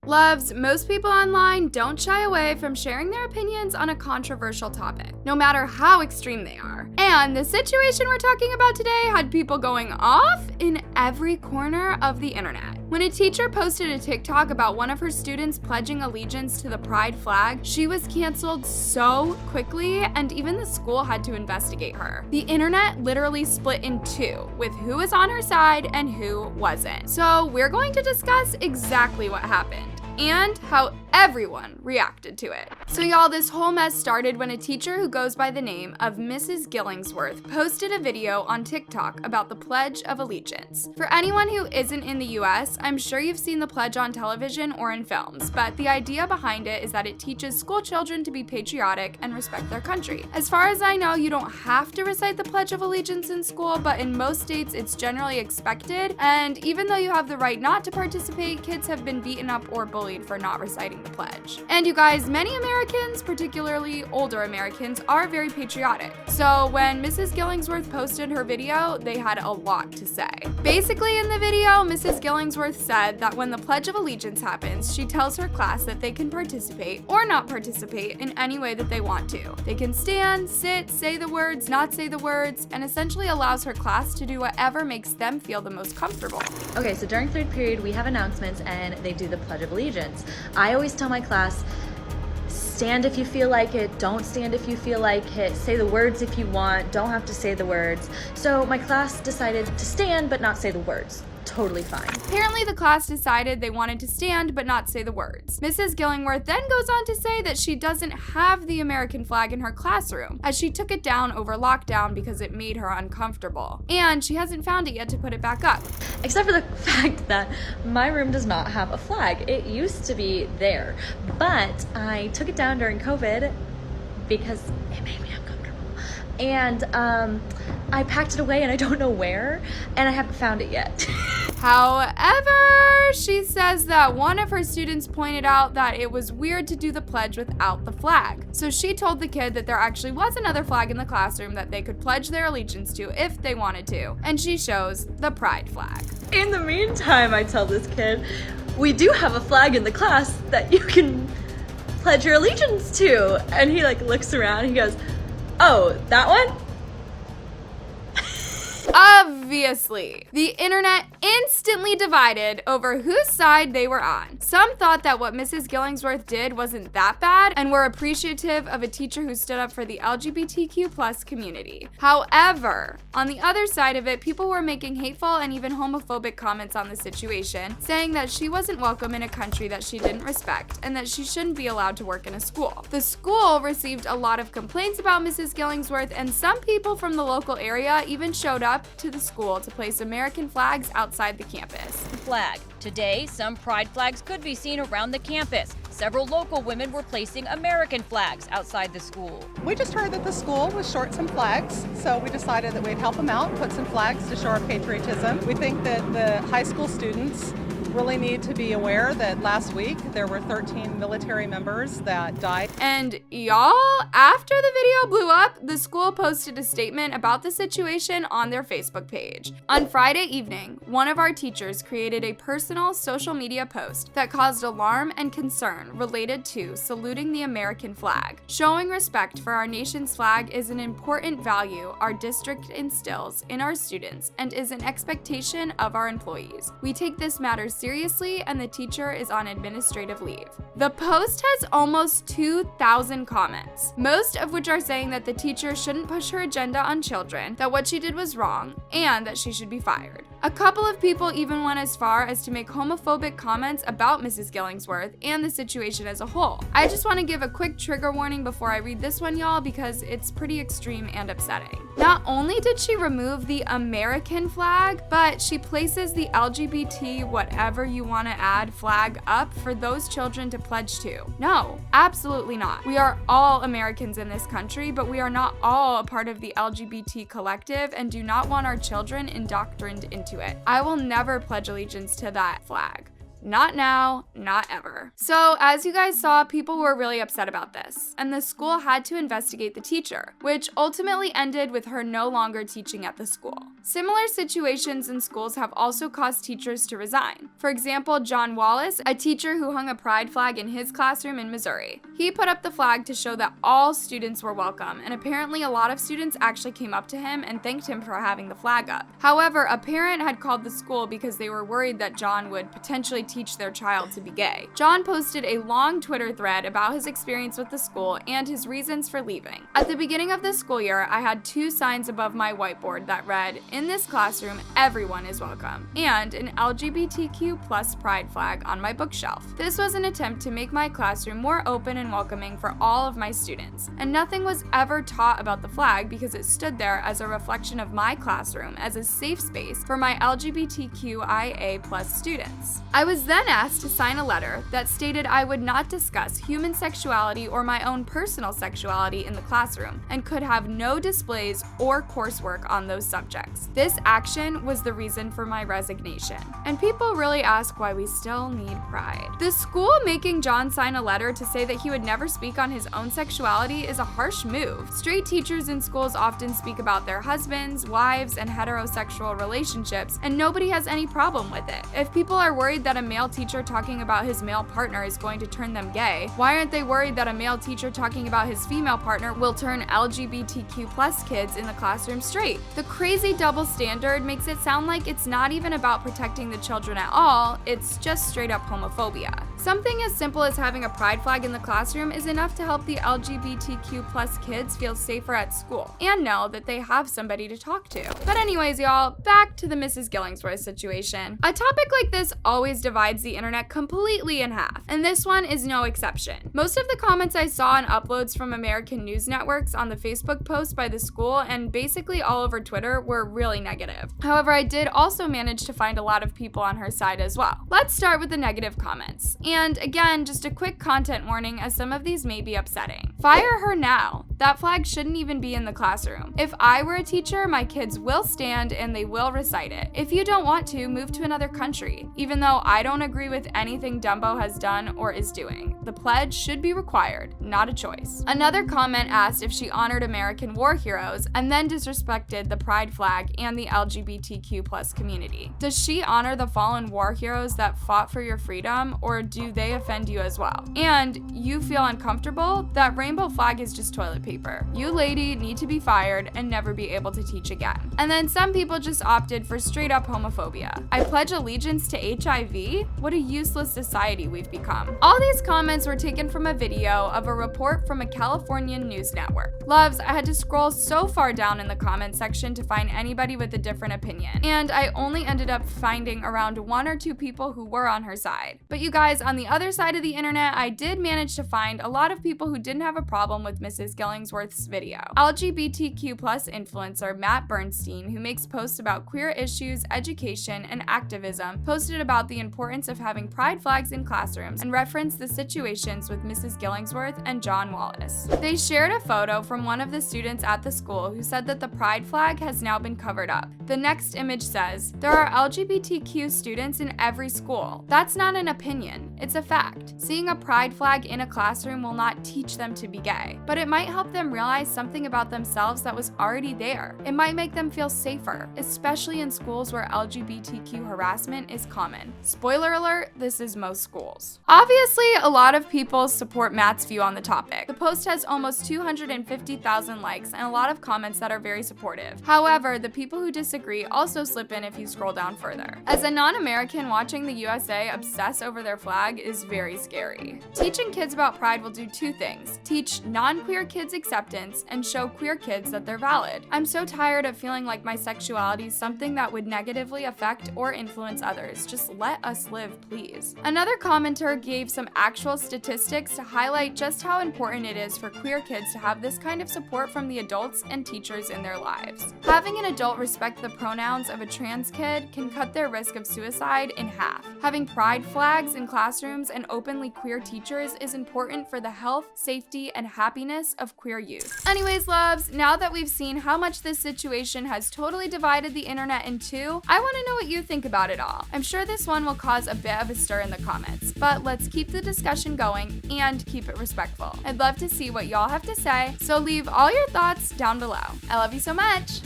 Loves, most people online don't shy away from sharing their opinions on a controversial topic, no matter how extreme they are. And the situation we're talking about today had people going off in every corner of the internet. When a teacher posted a TikTok about one of her students pledging allegiance to the pride flag, she was canceled so quickly, and even the school had to investigate her. The internet literally split in two, with who was on her side and who wasn't. So we're going to discuss exactly what happened and how everyone reacted to it. So y'all, this whole mess started when a teacher who goes by the name of Mrs. Gillingsworth posted a video on TikTok about the Pledge of Allegiance. For anyone who isn't in the US, I'm sure you've seen the pledge on television or in films, but the idea behind it is that it teaches school children to be patriotic and respect their country. As far as I know, you don't have to recite the Pledge of Allegiance in school, but in most states it's generally expected, and even though you have the right not to participate, kids have been beaten up or bullied for not reciting the pledge. And you guys, many Americans, particularly older Americans, are very patriotic. So when Mrs. Gillingsworth posted her video, they had a lot to say. Basically in the video, Mrs. Gillingsworth said that when the Pledge of Allegiance happens, she tells her class that they can participate or not participate in any way that they want to. They can stand, sit, say the words, not say the words, and essentially allows her class to do whatever makes them feel the most comfortable. Okay, so during third period, we have announcements and they do the Pledge of Allegiance. I always tell my class, stand if you feel like it, don't stand if you feel like it, say the words if you want, don't have to say the words. So my class decided to stand but not say the words. Totally fine. Apparently the class decided they wanted to stand but not say the words. Mrs. Gillingworth then goes on to say that she doesn't have the American flag in her classroom, as she took it down over lockdown because it made her uncomfortable. And she hasn't found it yet to put it back up. Except for the fact that my room does not have a flag. It used to be there, but I took it down during COVID because it made me uncomfortable. And I packed it away and I don't know where, and I haven't found it yet. However, she says that one of her students pointed out that it was weird to do the pledge without the flag. So she told the kid that there actually was another flag in the classroom that they could pledge their allegiance to if they wanted to, and she shows the pride flag. In the meantime, I tell this kid, we do have a flag in the class that you can pledge your allegiance to. And he looks around and he goes, oh, that one? Obviously, the internet instantly divided over whose side they were on. Some thought that what Mrs. Gillingsworth did wasn't that bad and were appreciative of a teacher who stood up for the LGBTQ+ community. However, on the other side of it, people were making hateful and even homophobic comments on the situation, saying that she wasn't welcome in a country that she didn't respect and that she shouldn't be allowed to work in a school. The school received a lot of complaints about Mrs. Gillingsworth, and some people from the local area even showed up to the school to place American flags outside the campus. Flag. Today, some pride flags could be seen around the campus. Several local women were placing American flags outside the school. We just heard that the school was short some flags, so we decided that we'd help them out, put some flags to show our patriotism. We think that the high school students really need to be aware that last week there were 13 military members that died. And y'all, after the video blew up, the school posted a statement about the situation on their Facebook page. On Friday evening, one of our teachers created a personal social media post that caused alarm and concern related to saluting the American flag. Showing respect for our nation's flag is an important value our district instills in our students and is an expectation of our employees. We take this matter seriously, and the teacher is on administrative leave. The post has almost 2,000 comments, most of which are saying that the teacher shouldn't push her agenda on children, that what she did was wrong, and that she should be fired. A couple of people even went as far as to make homophobic comments about Mrs. Gillingsworth and the situation as a whole. I just want to give a quick trigger warning before I read this one, y'all, because it's pretty extreme and upsetting. Not only did she remove the American flag, but she places the LGBT whatever you want to add flag up for those children to pledge to. No, absolutely not. We are all Americans in this country, but we are not all a part of the LGBT collective and do not want our children indoctrined into it. I will never pledge allegiance to that flag. Not now, not ever. So as you guys saw, people were really upset about this, and the school had to investigate the teacher, which ultimately ended with her no longer teaching at the school. Similar situations in schools have also caused teachers to resign. For example, John Wallace, a teacher who hung a pride flag in his classroom in Missouri. He put up the flag to show that all students were welcome, and apparently a lot of students actually came up to him and thanked him for having the flag up. However, a parent had called the school because they were worried that John would potentially teach their child to be gay. John posted a long Twitter thread about his experience with the school and his reasons for leaving. At the beginning of the school year, I had 2 signs above my whiteboard that read, "In this classroom, everyone is welcome," and an LGBTQ+ pride flag on my bookshelf. This was an attempt to make my classroom more open and welcoming for all of my students, and nothing was ever taught about the flag because it stood there as a reflection of my classroom as a safe space for my LGBTQIA+ students. I was then asked to sign a letter that stated I would not discuss human sexuality or my own personal sexuality in the classroom and could have no displays or coursework on those subjects. This action was the reason for my resignation. And people really ask why we still need pride. The school making John sign a letter to say that he would never speak on his own sexuality is a harsh move. Straight teachers in schools often speak about their husbands, wives, and heterosexual relationships, and nobody has any problem with it. If people are worried that a male teacher talking about his male partner is going to turn them gay, why aren't they worried that a male teacher talking about his female partner will turn LGBTQ+ kids in the classroom straight? The crazy double standard makes it sound like it's not even about protecting the children at all, it's just straight up homophobia. Something as simple as having a pride flag in the classroom is enough to help the LGBTQ+ kids feel safer at school and know that they have somebody to talk to. But anyways, y'all, back to the Mrs. Gillingsworth situation. A topic like this always divides the internet completely in half, and this one is no exception. Most of the comments I saw and uploads from American news networks on the Facebook post by the school and basically all over Twitter were really negative. However, I did also manage to find a lot of people on her side as well. Let's start with the negative comments. And again, just a quick content warning as some of these may be upsetting. Fire her now. That flag shouldn't even be in the classroom. If I were a teacher, my kids will stand and they will recite it. If you don't want to, move to another country. Even though I don't agree with anything Dumbo has done or is doing, the pledge should be required, not a choice. Another comment asked if she honored American war heroes and then disrespected the pride flag and the LGBTQ+ community. Does she honor the fallen war heroes that fought for your freedom, or do they offend you as well? And you feel uncomfortable? That rainbow flag is just toilet paper. You lady need to be fired and never be able to teach again. And then some people just opted for straight up homophobia. I pledge allegiance to HIV? What a useless society we've become. All these comments were taken from a video of a report from a Californian news network. Loves, I had to scroll so far down in the comment section to find anybody with a different opinion, and I only ended up finding around 1 or 2 people who were on her side. But you guys, on the other side of the internet, I did manage to find a lot of people who didn't have a problem with Mrs. Gillingsworth's video. LGBTQ+ influencer Matt Bernstein, who makes posts about queer issues, education, and activism, posted about the importance of having pride flags in classrooms and referenced the situations with Mrs. Gillingsworth and John Wallace. They shared a photo from one of the students at the school who said that the pride flag has now been covered up. The next image says, "There are LGBTQ students in every school." That's not an opinion, it's a fact. Seeing a pride flag in a classroom will not teach them to be gay, but it might help them realize something about themselves that was already there. It might make them feel safer, especially in schools where LGBTQ harassment is common. Spoiler alert, this is most schools. Obviously, a lot of people support Matt's view on the topic. The post has almost 250,000 likes and a lot of comments that are very supportive. However, the people who disagree also slip in if you scroll down further. As a non-American, watching the USA obsess over their flag is very scary. Teaching kids about pride will do 2 things: teach non-queer kids acceptance and show queer kids that they're valid. I'm so tired of feeling like my sexuality is something that would negatively affect or influence others. Just let us live, please. Another commenter gave some actual statistics to highlight just how important it is for queer kids to have this kind of support from the adults and teachers in their lives. Having an adult respect the pronouns of a trans kid can cut their risk of suicide in half. Having pride flags in classrooms and openly queer teachers is important for the health, safety, and happiness of queer youth. Anyways, loves, now that we've seen how much this situation has totally divided the internet in two, I want to know what you think about it all. I'm sure this one will cause a bit of a stir in the comments, but let's keep the discussion going and keep it respectful. I'd love to see what y'all have to say, so leave all your thoughts down below. I love you so much!